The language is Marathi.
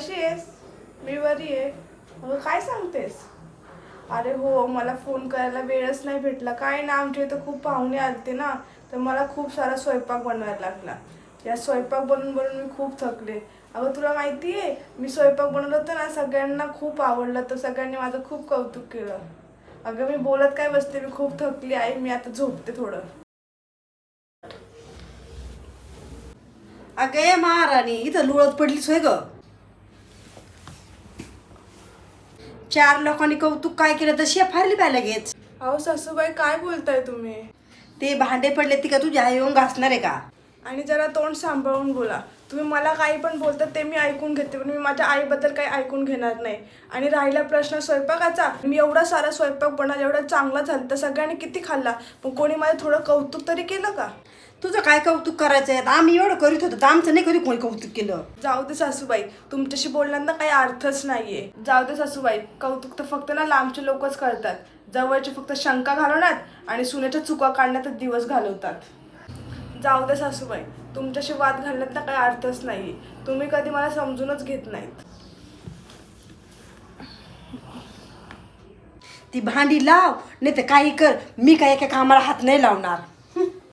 कशी आहेस? मी बरी आहे. अगं काय सांगतेस? अरे हो, मला फोन करायला वेळच नाही भेटला. काय ना, आमच्या इथं खूप पाहुणे आलते ना, तर मला खूप सारा स्वयंपाक बनवायला लागला. या स्वयंपाक बनवून बनवून मी खूप थकले. अगं तुला माहिती आहे, मी स्वयंपाक बनवलं होतं ना, सगळ्यांना खूप आवडलं, तर सगळ्यांनी माझं खूप कौतुक केलं. अगं मी बोलत काय बसते, मी खूप थकली आहे. मी आता झोपते थोडं. अगं ये महाराणी, इथं लुळत पडलीच होय ग. चार लोकांनी कौतुक काय केलं तर शेफारली पाहिजे लगेच. अहो सासूबाई, काय बोलताय तुम्ही? ते भांडे पडले ती का तुझ्या आई येऊन घासणार आहे का? आणि जरा तोंड सांभाळून बोला. तुम्ही मला काही पण बोलता ते मी ऐकून घेते, पण मी माझ्या आईबद्दल काही ऐकून घेणार नाही. आणि राहिला प्रश्न स्वयंपाकाचा, मी एवढा सारा स्वयंपाक बनवला, एवढा चांगला झाला, तर सगळ्यांनी किती खाल्ला, पण कोणी माझं थोडं कौतुक तरी केलं का? तुझं काय कौतुक करायचंय? आम्ही एवढं करीत होतो तर आमचं नाही कधी कोणी कौतुक केलं. जाऊ दे सासूबाई, तुमच्याशी बोलण्यात काही अर्थच नाहीये. जाऊ दे सासूबाई, कौतुक तर फक्त ना लांबचे लोकच करतात. जवळचे फक्त शंका घालवण्यात आणि सुनेच्या चुका काढण्यातच दिवस घालवतात. जाऊ दे सासूबाई, तुमच्याशी वाद घालण्यात काही अर्थच नाहीये. तुम्ही कधी मला समजूनच घेत नाहीत. ती भांडी लाव नाही तर काही कर, मी काय एका कामाला हात नाही लावणार.